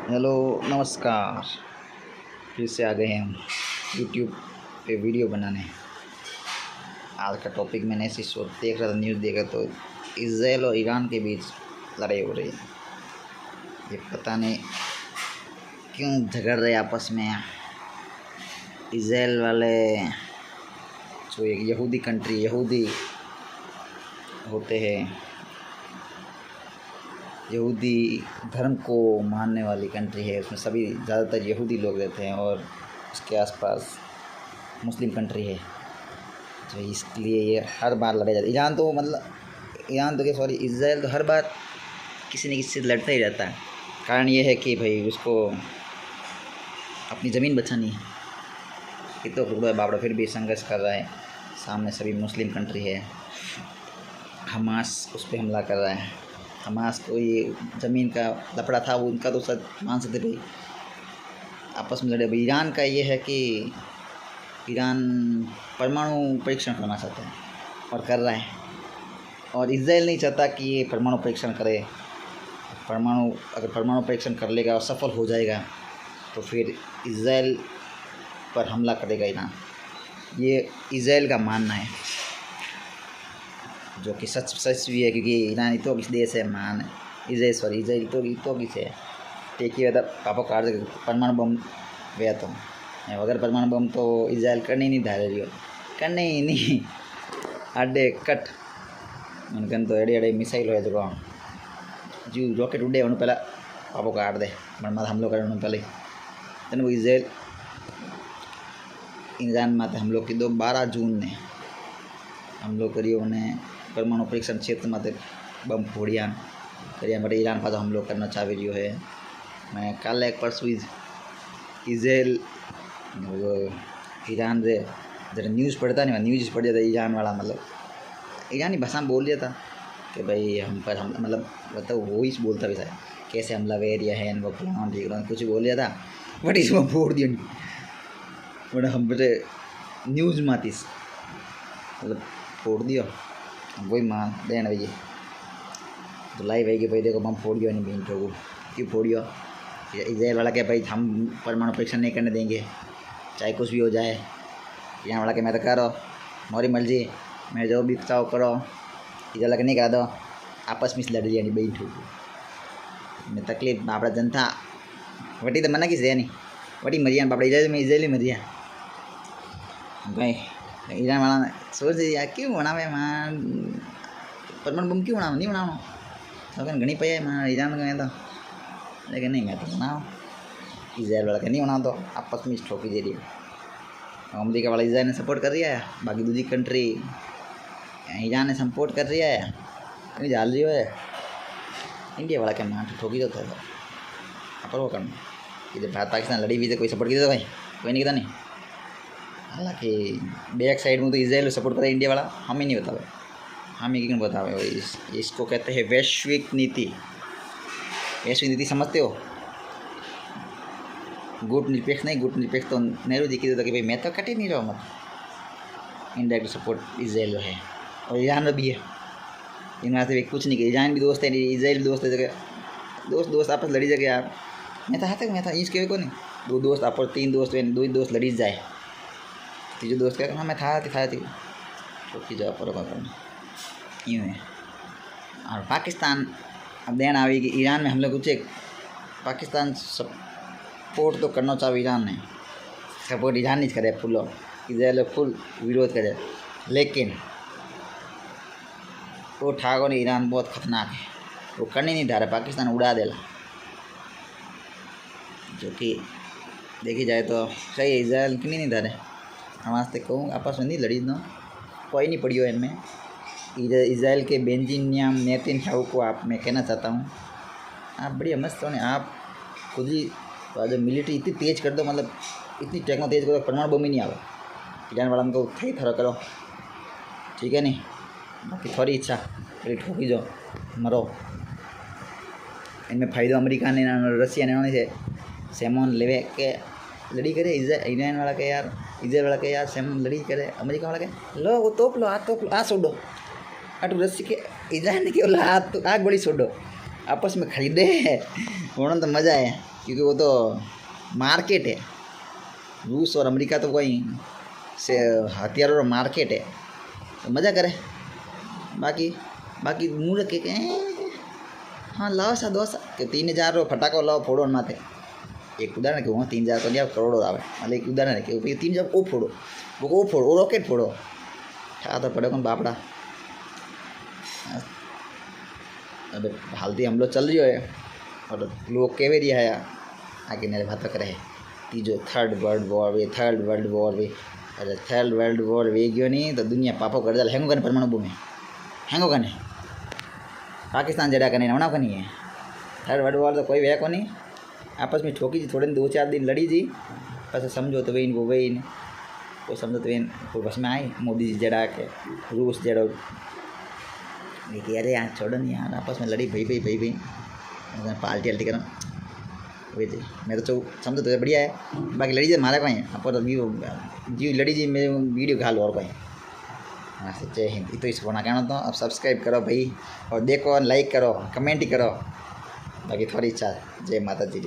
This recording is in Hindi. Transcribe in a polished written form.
हेलो नमस्कार। फिर से आ गए हैं हम यूट्यूब पे वीडियो बनाने। आज का टॉपिक मैंने ऐसी देख रहा था, न्यूज़ देखा तो इज़राइल और ईरान के बीच लड़ाई हो रही है। ये पता नहीं क्यों झगड़ रहे आपस में। इज़राइल वाले जो एक यहूदी कंट्री, यहूदी होते हैं, यहूदी धर्म को मानने वाली कंट्री है, उसमें सभी ज़्यादातर यहूदी लोग रहते हैं और उसके आसपास मुस्लिम कंट्री है, तो इसलिए ये हर बार लड़ाई जाती है। ईरान तो क्या, सॉरी, इज़राइल तो हर बार किसी न किसी से लड़ता ही रहता है। कारण ये है कि भाई उसको अपनी ज़मीन बचानी है। ये तो टुकड़ा बाबड़ा फिर भी संघर्ष कर रहा है। सामने सभी मुस्लिम कंट्री है, हमास उस पर हमला कर रहा है। हमास को ये ज़मीन का लफड़ा था, वो उनका तो सब मान सकते भाई, आपस में लड़े। भाई ईरान का ये है कि ईरान परमाणु परीक्षण करना चाहता है और कर रहा है, और इज़राइल नहीं चाहता कि ये परमाणु परीक्षण करे। अगर परमाणु परीक्षण कर लेगा और सफल हो जाएगा तो फिर इज़राइल पर हमला करेगा ईरान। ये इज़राइल का मानना है, जो कि सच भी है, क्योंकि ईरान इतो किस देश है महान है। इज़राइल इतो किस है टेकी था पापा काट दे परमाणु बम वे तो वगैरह परमाणु बम तो इज़राइल करने ही नहीं धारे रही, करने ही नहीं आडे कट उनके तो एडे एडे मिसाइल हो जो जो रॉकेट उड़े उन्हें पहला पापो काट दे मत हमलो करे उन्हें पहले। तेन वो इज़राइल ईरान में हमलो की 12 जून ने हमलो करियो उन्हें परमाणु परीक्षण क्षेत्र में बम फोड़िया करिया बट ईरान पास हमलो करना चाहे रही है। मैं कल एक परसों इज़राइल ईरान रे जरा न्यूज़ पढ़ता नहीं, न्यूज़ पढ़ जाता ईरान वाला, मतलब ईरानी भाषा में बोल दिया था कि भाई हम पर हम मतलब बताओ वो ही बोलता भी था कैसे हमला वेरिया है वो फलाना ठीक कुछ बोल दिया था, बट इसमें फोड़ दिया बट हम बटे न्यूज़ में आतीस मतलब फोड़ दियो वही मान देना भैया तो लाइव है कि भाई देखो बम फोड़ दियो नहीं बीन ठोकू क्यों फोड़ियो। इज़राइल वाला क्या भाई हम परमाणु परीक्षण नहीं करने देंगे चाहे कुछ भी हो जाए। यहाँ वाला के मैं तो करो मोरी मर्जी, मैं जो भी चाहो करो, इधर लग नहीं करा दो, आपस में लड़ लिया नहीं बहन ठोकू मैं तकलीफ बापड़ा जनता वटी तो मना किस दे नहीं वटी मरिया बापड़ा इज़राइल मरिया भाई। ईरान वाला सोच यार क्यों बनावे मां परमाणु बम क्यों बनाओ, नहीं बनाओ तो घनी पे है मां ईरान गए तो, लेकिन नहीं मैं तो बनाओ इज़राइल वाला के नहीं बनाओ तो आपस में ठोकी दे रही है। अमेरिका वाला इज़राइल ने सपोर्ट कर रहा है, बाकी दूसरी कंट्री ईरान ने सपोर्ट कर रही है, नहीं जाल रही है। इंडिया वाला क्या मां ठोकी तो था अपन वो करना कि भारत पाकिस्तान लड़ी भी तो कोई सपोर्ट की तो भाई कोई नहीं कहता नहीं। हालांकि बैक साइड में तो इज़राइल सपोर्ट करा इंडिया वाला, हम ही नहीं बतावे, हम ही क्यों बतावे। इसको कहते हैं वैश्विक नीति। वैश्विक नीति समझते हो? गुट निरपेक्ष नहीं, गुट निरपेक्ष तो नेहरू जी की था कि भाई मैं तो कट ही नहीं रहा, मत इंडायरेक्ट सपोर्ट इज़राइल है और ईरान भी है। इनमें से कुछ नहीं किया, ईरान भी दोस्त है, इज़राइल भी दोस्त है, जगह दोस्त आपस लड़ी जगह यार मैं था इंच के को नहीं दो दोस्त आप 3 दोस्त दो ही दोस्त लड़ी जाए, तीसरे दोस्त क्या मैं था छोटी जगह पर यूँ है। और पाकिस्तान अब देना आवी कि ईरान में हम लोग कुछ पाकिस्तान सपोर्ट तो करना चाहिए, ईरान ने सपोर्ट ईरान नहीं करे फुल, इज़राइल फुल विरोध करे, लेकिन वो ठाको ने ईरान बहुत खतरनाक है, वो करने नहीं था रहा, पाकिस्तान उड़ा देला, जो कि देखी जाए तो सही है। इज़राइल क्यों नहीं था रहे हम आज तक कहूँ आपस में नहीं लड़ी ना कोई नहीं पड़ी हो इनमें। इज़राइल के बेंजामिन नेतन्याहू को आप मैं कहना चाहता हूँ आप बढ़िया मस्त हो, आप खुद ही जो मिलिट्री इतनी तेज़ कर दो, मतलब इतनी टेक्नो तेज़ कर दो परमाणु बम ही नहीं आवे। ईरान वाला को थी थोड़ा करो ठीक है नहीं, बाकी थोड़ी इच्छा थोड़ी ठोकी जो मरो। इनमें फ़ायदो अमेरिका ने रशिया ने से सेमोन लेवे के लड़ी करे ईरान वाला के यार, इज़राइल वाला के यार सेमोन लड़ी करे, अमेरिका वाला के लो वो तोप लो आ छोड़ो अटू रस्सी के इज़राइल ने केवल आ गोली छोड़ो आपस में खरीदे होना तो मज़ा है। क्योंकि वो तो मार्केट है, रूस और अमेरिका तो वही से हथियारों का मार्केट है, तो मज़ा करे। बाकी बाकी मुँह रखे के हाँ लाओ सा दो सा कि 3000 रो फटाको लाओ फोड़ो माथे। एक उदाहरण के 3000 तो नहीं करोड़ों आवे, मतलब एक उदाहरण है कि 3000 वो फोड़ो, वो फोड़ो, वो रॉकेट फोड़ो, ठा तो पड़े कौन बापड़ा। अब हालती हमलो चल रही है और लोग कह रहा है आगे मेरे बात करे तीजो थर्ड वर्ल्ड वॉर भी, थर्ड वर्ल्ड वॉर भी। अरे थर्ड वर्ल्ड वॉर वे गयो नहीं तो दुनिया पापो कर दल हैंगो कने परमाणु बम हैंगो कने पाकिस्तान जड़ा कने नवना कनी है। थर्ड वर्ल्ड वॉर तो कोई वे को नहीं, आपस में ठोकी जी थोड़े 2-4 दिन लड़ी जी, बस समझो तो वही वो वही ने कोई समझो तो कोई बस में आई मोदी जी जड़ा के रूस जड़ो अरे यार छोड़ो नहीं यार, आपस में लड़ी भाई पार्टी अल्टी करो वही जी। मैं तो समझो तो बढ़िया है, बाकी लड़ी जी मारे कहीं आप तो जी लड़ी जी मेरे वीडियो घालो और कहीं। हाँ जय हिंद। तो इस फोना कहना तो अब सब्सक्राइब करो भाई, और देखो लाइक करो कमेंट ही करो, बाकी थोड़ी इच्छा। जय माता जी।